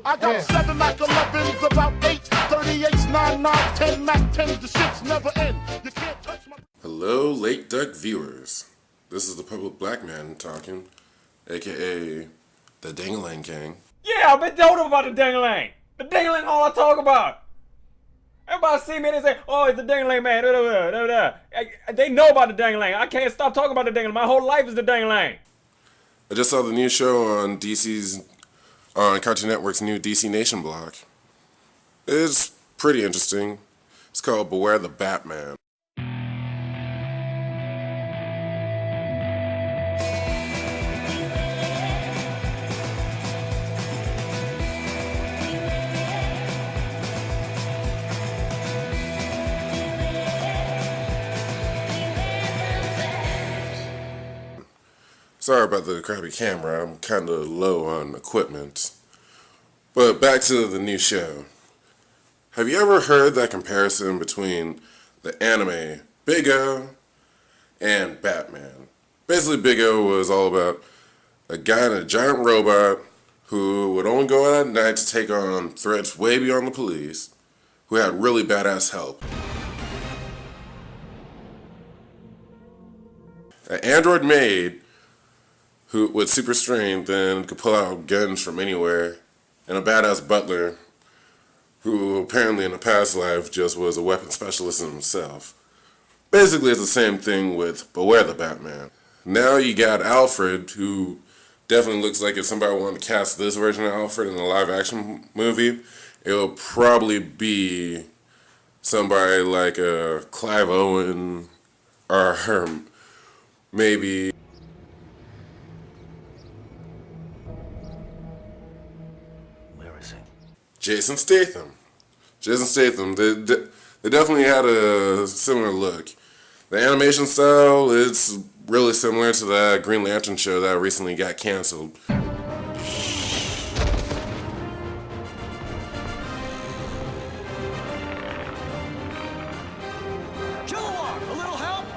I got 7 Mac 11s, about 8, 38s, 9, 9, 10 Mac 10s. The shit's never end. You can't touch my... Hello, Late Duck viewers. This is the Public Black Man talking, aka the Ding-a-Lang King. Yeah, I've been told about the Ding-a-Lang. The Ding-a-Lang all I talk about. Everybody see me and they say, oh, it's the Ding-a-Lang man. They know about the Ding-a-Lang. I can't stop talking about the Ding-a-Lang. My whole life is the Ding-a-Lang. I just saw the new show on Cartoon Network's new DC Nation block. It's pretty interesting. It's called Beware the Batman. Sorry about the crappy camera, I'm kind of low on equipment. But back to the new show. Have you ever heard that comparison between the anime Big O and Batman? Basically, Big O was all about a guy in a giant robot who would only go out at night to take on threats way beyond the police, who had really badass help. An android maid who with super strength and could pull out guns from anywhere, and a badass butler who apparently in a past life just was a weapon specialist in himself. Basically, it's the same thing with Beware the Batman. Now you got Alfred, who definitely looks like if somebody wanted to cast this version of Alfred in a live-action movie, it will probably be somebody like Clive Owen or maybe Jason Statham. They definitely had a similar look. The animation style is really similar to that Green Lantern show that recently got canceled.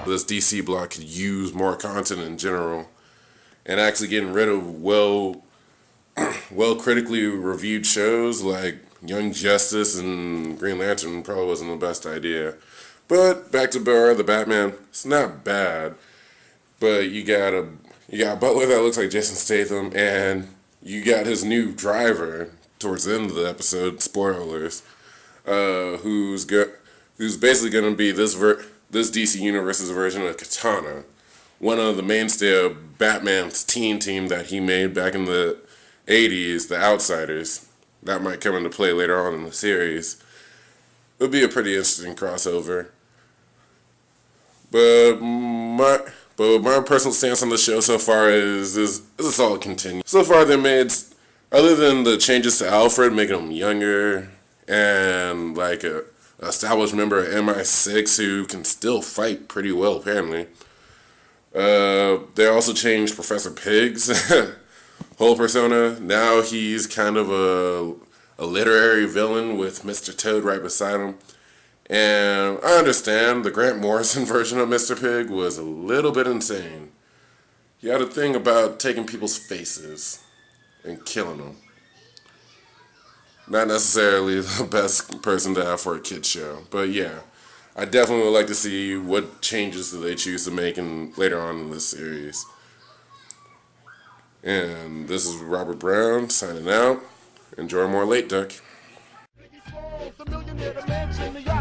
This DC block could use more content in general, and actually getting rid of well critically reviewed shows like Young Justice and Green Lantern probably wasn't the best idea. But back to Beware the Batman, it's not bad. But you got a butler that looks like Jason Statham, and you got his new driver towards the end of the episode. Spoilers. Who's basically gonna be this DC Universe's version of Katana, one of the mainstay of Batman's teen team that he made back in the 80s, the Outsiders. That might come into play later on in the series. It would be a pretty interesting crossover. But my personal stance on the show so far is a solid continue. So far they made, other than the changes to Alfred, making him younger, and like a established member of MI6 who can still fight pretty well apparently. They also changed Professor Pig's whole persona. Now he's kind of a literary villain with Mr. Toad right beside him. And I understand the Grant Morrison version of Mr. Pig was a little bit insane. He had a thing about taking people's faces and killing them. Not necessarily the best person to have for a kid's show. But yeah, I definitely would like to see what changes do they choose to make later on in this series. And this is Robert Brown signing out. Enjoy more Late Duck. The millionaire, the mansion, the yacht.